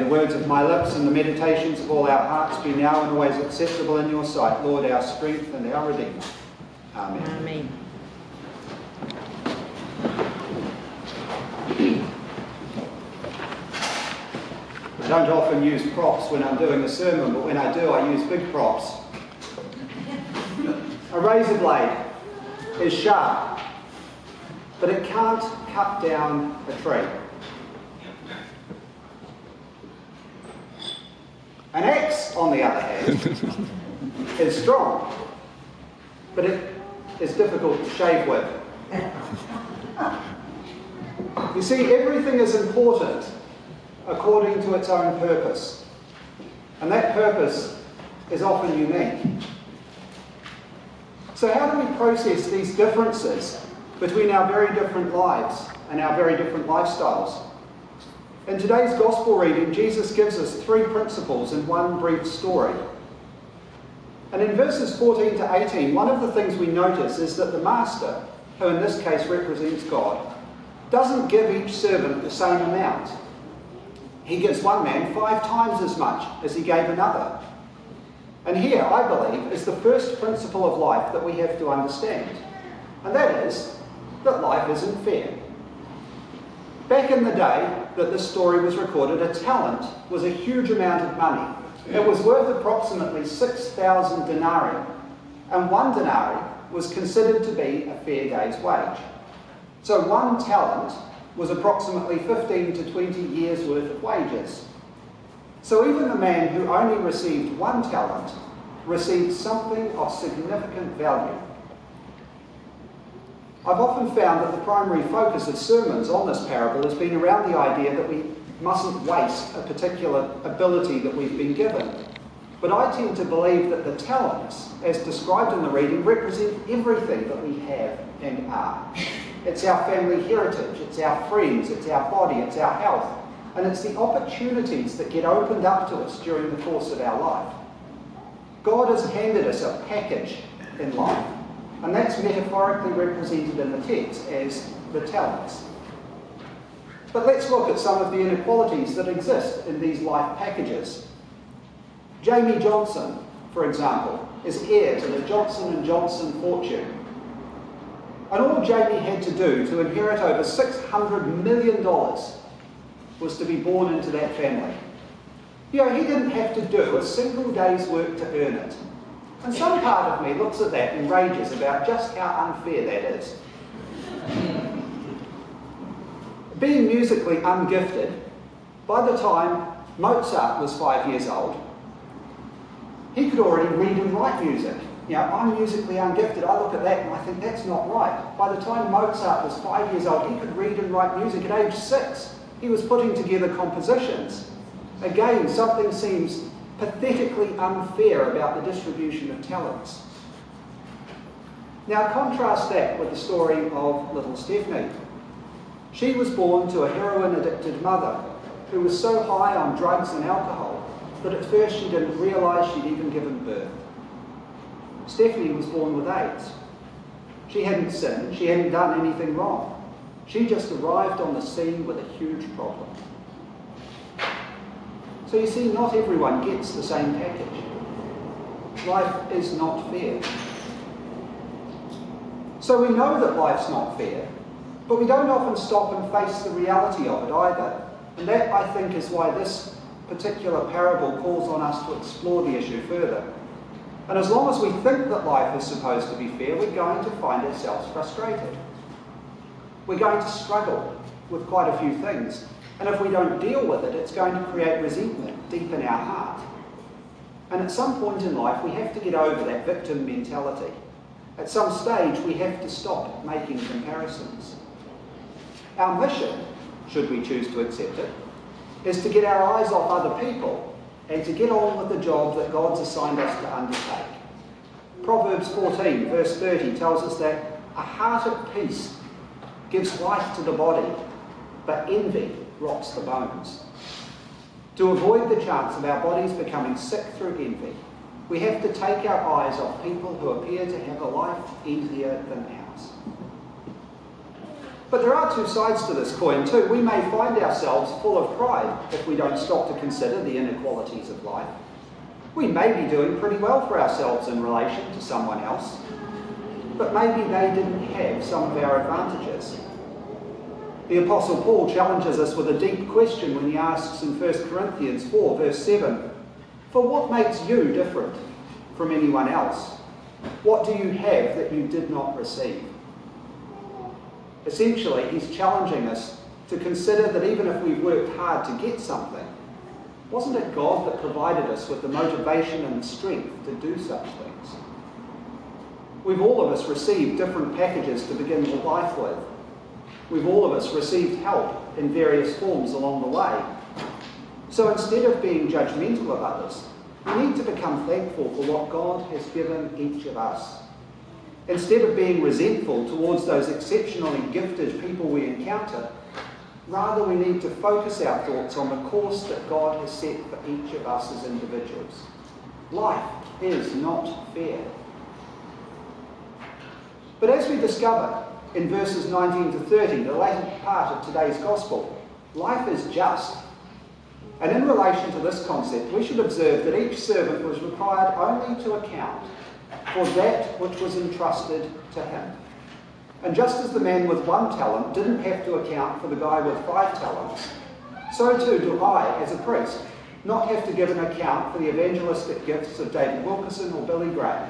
the words of my lips and the meditations of all our hearts be now and always acceptable in your sight, Lord, our strength and our Redeemer. Amen. Amen. I don't often use props when I'm doing a sermon, but when I do, I use big props. A razor blade is sharp, but it can't cut down a tree. An axe, on the other hand, is strong, but it is difficult to shave with. You see, everything is important according to its own purpose, and that purpose is often unique. So how do we process these differences between our very different lives and our very different lifestyles? In today's Gospel reading, Jesus gives us 3 principles in one brief story. And in verses 14 to 18, one of the things we notice is that the master, who in this case represents God, doesn't give each servant the same amount. He gives one man 5 times as much as he gave another. And here, I believe, is the first principle of life that we have to understand. And that is that life isn't fair. Back in the day that this story was recorded, a talent was a huge amount of money. It was worth approximately 6,000 denarii, and 1 denarii was considered to be a fair day's wage. So 1 talent was approximately 15 to 20 years' worth of wages. So even the man who only received 1 talent received something of significant value. I've often found that the primary focus of sermons on this parable has been around the idea that we mustn't waste a particular ability that we've been given. But I tend to believe that the talents, as described in the reading, represent everything that we have and are. It's our family heritage, it's our friends, it's our body, it's our health, and it's the opportunities that get opened up to us during the course of our life. God has handed us a package in life, and that's metaphorically represented in the text as the talents. But let's look at some of the inequalities that exist in these life packages. Jamie Johnson, for example, is heir to the Johnson & Johnson fortune. And all Jamie had to do to inherit over $600 million was to be born into that family. You know, he didn't have to do a single day's work to earn it. And some part of me looks at that and rages about just how unfair that is. Being musically ungifted, by the time Mozart was 5 years old, he could already read and write music. You know, I'm musically ungifted. I look at that and I think that's not right. By the time Mozart was 5 years old, he could read and write music at age 6. He was putting together compositions. Again, something seems pathetically unfair about the distribution of talents. Now contrast that with the story of little Stephanie. She was born to a heroin-addicted mother who was so high on drugs and alcohol that at first she didn't realise she'd even given birth. Stephanie was born with AIDS. She hadn't sinned, she hadn't done anything wrong. She just arrived on the scene with a huge problem. So you see, not everyone gets the same package. Life is not fair. So we know that life's not fair, but we don't often stop and face the reality of it either. And that, I think, is why this particular parable calls on us to explore the issue further. And as long as we think that life is supposed to be fair, we're going to find ourselves frustrated. We're going to struggle with quite a few things. And if we don't deal with it, it's going to create resentment deep in our heart. And at some point in life, we have to get over that victim mentality. At some stage, we have to stop making comparisons. Our mission, should we choose to accept it, is to get our eyes off other people and to get on with the job that God's assigned us to undertake. Proverbs 14, verse 30 tells us that a heart at peace gives life to the body, but envy rots the bones. To avoid the chance of our bodies becoming sick through envy, we have to take our eyes off people who appear to have a life easier than ours. But there are two sides to this coin too. We may find ourselves full of pride if we don't stop to consider the inequalities of life. We may be doing pretty well for ourselves in relation to someone else, but maybe they didn't have some of our advantages. The Apostle Paul challenges us with a deep question when he asks in 1 Corinthians 4, verse 7, "For what makes you different from anyone else? What do you have that you did not receive?" Essentially, he's challenging us to consider that even if we've worked hard to get something, wasn't it God that provided us with the motivation and the strength to do such things? We've all of us received different packages to begin life with. We've all of us received help in various forms along the way. So instead of being judgmental of others, we need to become thankful for what God has given each of us. Instead of being resentful towards those exceptionally gifted people we encounter, rather we need to focus our thoughts on the course that God has set for each of us as individuals. Life is not fair. But as we discover in verses 19 to 30, the later part of today's Gospel, life is just. And in relation to this concept, we should observe that each servant was required only to account for that which was entrusted to him. And just as the man with 1 talent didn't have to account for the guy with 5 talents, so too do I, as a priest, not have to give an account for the evangelistic gifts of David Wilkerson or Billy Graham.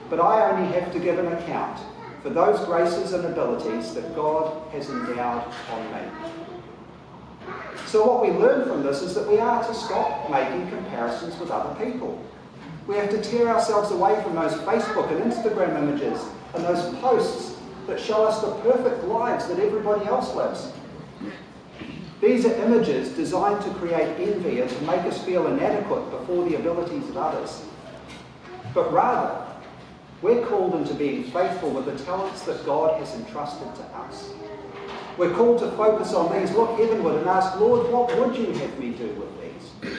But I only have to give an account for those graces and abilities that God has endowed on me. So what we learn from this is that we are to stop making comparisons with other people. We have to tear ourselves away from those Facebook and Instagram images and those posts that show us the perfect lives that everybody else lives. These are images designed to create envy and to make us feel inadequate before the abilities of others. But rather, we're called into being faithful with the talents that God has entrusted to us. We're called to focus on these, look heavenward and ask, Lord, what would you have me do with these?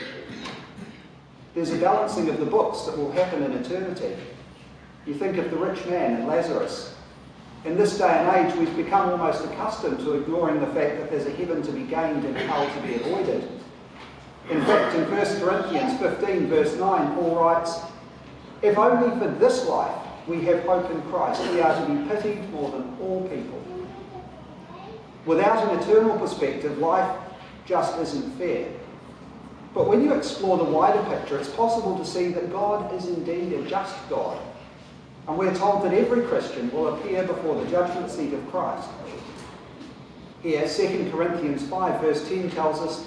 There's a balancing of the books that will happen in eternity. You think of the rich man and Lazarus. In this day and age, we've become almost accustomed to ignoring the fact that there's a heaven to be gained and hell to be avoided. In fact, in 1 Corinthians 15, verse 9, Paul writes, "If only for this life we have hope in Christ, we are to be pitied more than all people." Without an eternal perspective, life just isn't fair. But when you explore the wider picture, it's possible to see that God is indeed a just God. And we're told that every Christian will appear before the judgment seat of Christ. Here, 2 Corinthians 5, verse 10 tells us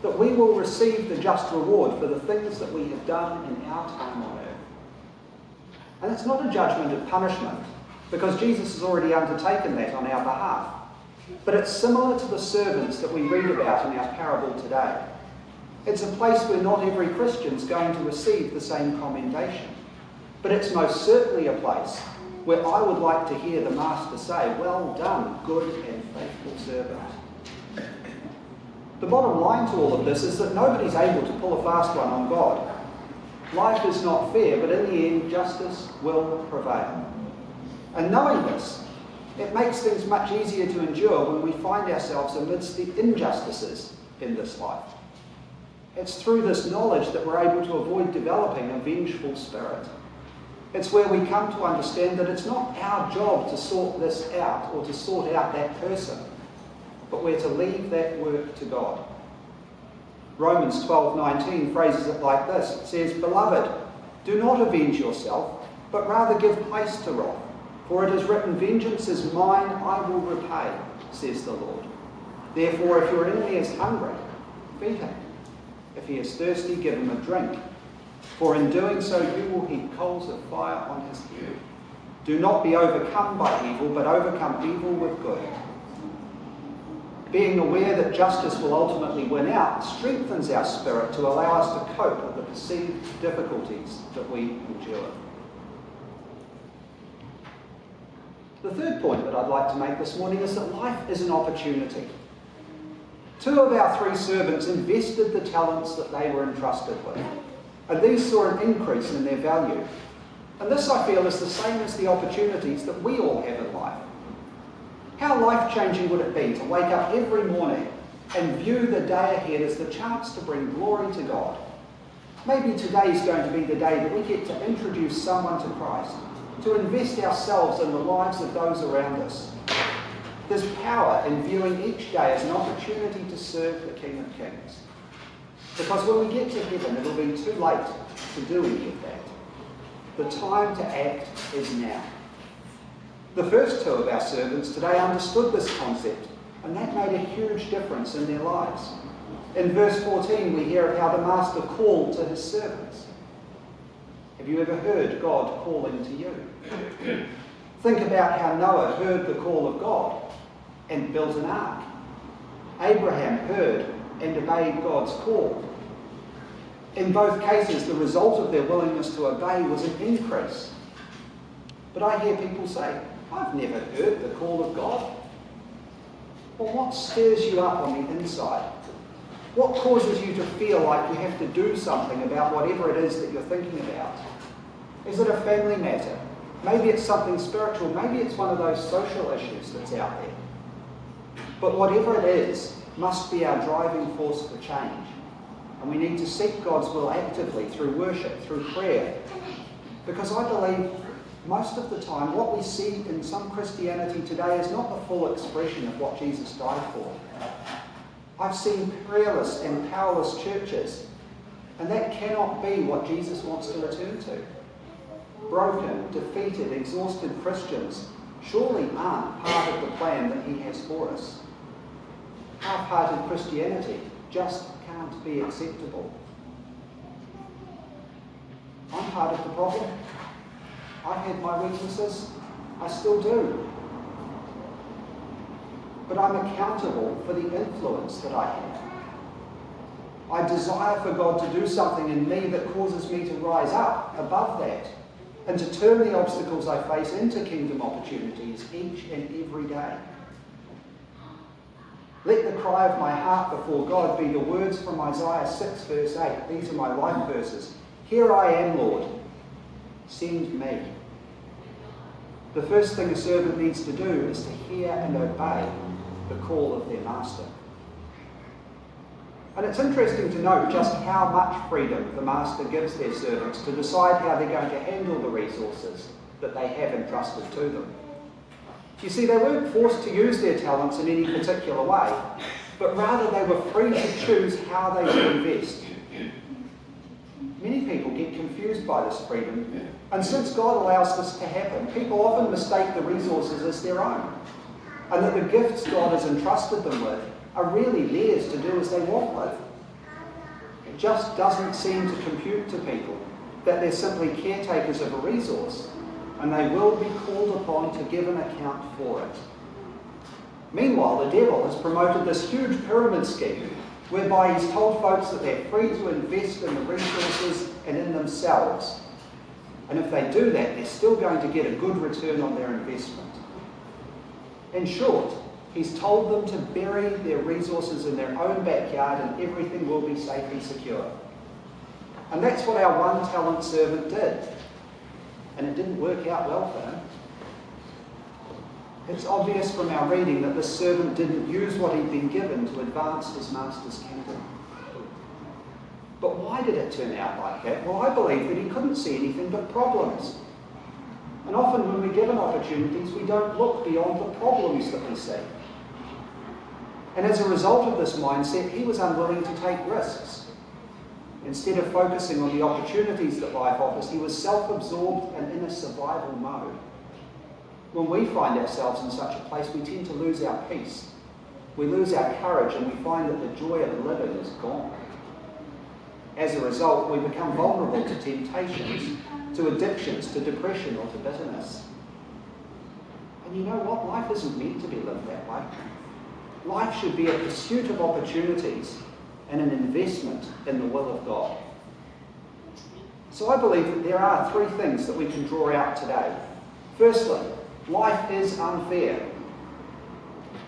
that we will receive the just reward for the things that we have done in our time on earth. And it's not a judgment of punishment, because Jesus has already undertaken that on our behalf. But it's similar to the servants that we read about in our parable today. It's a place where not every Christian's going to receive the same commendation. But it's most certainly a place where I would like to hear the Master say, "Well done, good and faithful servant." The bottom line to all of this is that nobody's able to pull a fast one on God. Life is not fair, but in the end, justice will prevail. And knowing this, it makes things much easier to endure when we find ourselves amidst the injustices in this life. It's through this knowledge that we're able to avoid developing a vengeful spirit. It's where we come to understand that it's not our job to sort this out or to sort out that person, but we're to leave that work to God. Romans 12:19 phrases it like this. It says, "Beloved, do not avenge yourself, but rather give place to wrath. For it is written, 'Vengeance is mine, I will repay,' says the Lord. Therefore, if your enemy is hungry, feed him. If he is thirsty, give him a drink. For in doing so, you will heap coals of fire on his head. Do not be overcome by evil, but overcome evil with good." Being aware that justice will ultimately win out strengthens our spirit to allow us to cope with the perceived difficulties that we endure. The third point that I'd like to make this morning is that life is an opportunity. 2 of our 3 servants invested the talents that they were entrusted with, and these saw an increase in their value. And this, I feel, is the same as the opportunities that we all have in life. How life-changing would it be to wake up every morning and view the day ahead as the chance to bring glory to God? Maybe today is going to be the day that we get to introduce someone to Christ, to invest ourselves in the lives of those around us. There's power in viewing each day as an opportunity to serve the King of Kings. Because when we get to heaven, it'll be too late to do any of that. The time to act is now. The first two of our servants today understood this concept, and that made a huge difference in their lives. In verse 14, we hear of how the master called to his servants. Have you ever heard God calling to you? Think about how Noah heard the call of God and built an ark. Abraham heard and obeyed God's call. In both cases, the result of their willingness to obey was an increase. But I hear people say, I've never heard the call of God. Well, what stirs you up on the inside? What causes you to feel like you have to do something about whatever it is that you're thinking about? Is it a family matter? Maybe it's something spiritual. Maybe it's one of those social issues that's out there. But whatever it is, must be our driving force for change. And we need to seek God's will actively through worship, through prayer. Because I believe most of the time what we see in some Christianity today is not the full expression of what Jesus died for. I've seen prayerless and powerless churches, and that cannot be what Jesus wants to return to. Broken, defeated, exhausted Christians surely aren't part of the plan that he has for us. Half-hearted Christianity just can't be acceptable. I'm part of the problem. I've had my weaknesses. I still do. But I'm accountable for the influence that I have. I desire for God to do something in me that causes me to rise up above that and to turn the obstacles I face into kingdom opportunities each and every day. Let the cry of my heart before God be the words from Isaiah 6 verse 8. These are my life verses. Here I am, Lord. Send me. The first thing a servant needs to do is to hear and obey the call of their master. And it's interesting to note just how much freedom the master gives their servants to decide how they're going to handle the resources that they have entrusted to them. You see, they weren't forced to use their talents in any particular way, but rather they were free to choose how they should invest. Many people get confused by this freedom, and since God allows this to happen, people often mistake the resources as their own, and that the gifts God has entrusted them with are really theirs to do as they want with. It just doesn't seem to compute to people that they're simply caretakers of a resource, and they will be called upon to give an account for it. Meanwhile, the devil has promoted this huge pyramid scheme whereby he's told folks that they're free to invest in the resources and in themselves. And if they do that, they're still going to get a good return on their investment. In short, he's told them to bury their resources in their own backyard and everything will be safe and secure. And that's what our one-talent servant did. And it didn't work out well for him. It's obvious from our reading that this servant didn't use what he'd been given to advance his master's kingdom. But why did it turn out like that? Well, I believe that he couldn't see anything but problems. And often when we're given opportunities, we don't look beyond the problems that we see. And as a result of this mindset, he was unwilling to take risks. Instead of focusing on the opportunities that life offers, he was self-absorbed and in a survival mode. When we find ourselves in such a place, we tend to lose our peace. We lose our courage and we find that the joy of living is gone. As a result, we become vulnerable to temptations, to addictions, to depression or to bitterness. And you know what? Life isn't meant to be lived that way. Life should be a pursuit of opportunities and an investment in the will of God. So I believe that there are three things that we can draw out today. Firstly, life is unfair.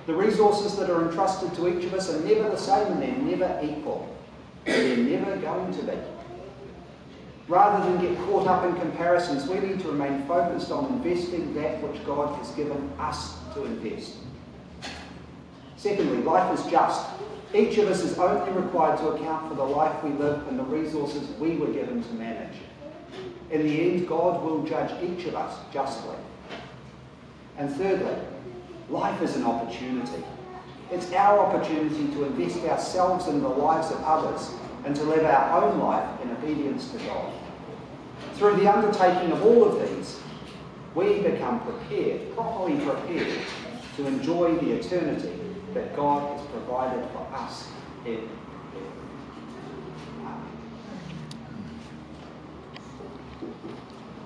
The resources that are entrusted to each of us are never the same and they're never equal. They're never going to be. Rather than get caught up in comparisons, we need to remain focused on investing that which God has given us to invest. Secondly, life is just. Each of us is only required to account for the life we live and the resources we were given to manage. In the end, God will judge each of us justly. And thirdly, life is an opportunity. It's our opportunity to invest ourselves in the lives of others and to live our own life in obedience to God. Through the undertaking of all of these, we become prepared, properly prepared, to enjoy the eternity that God has provided for us in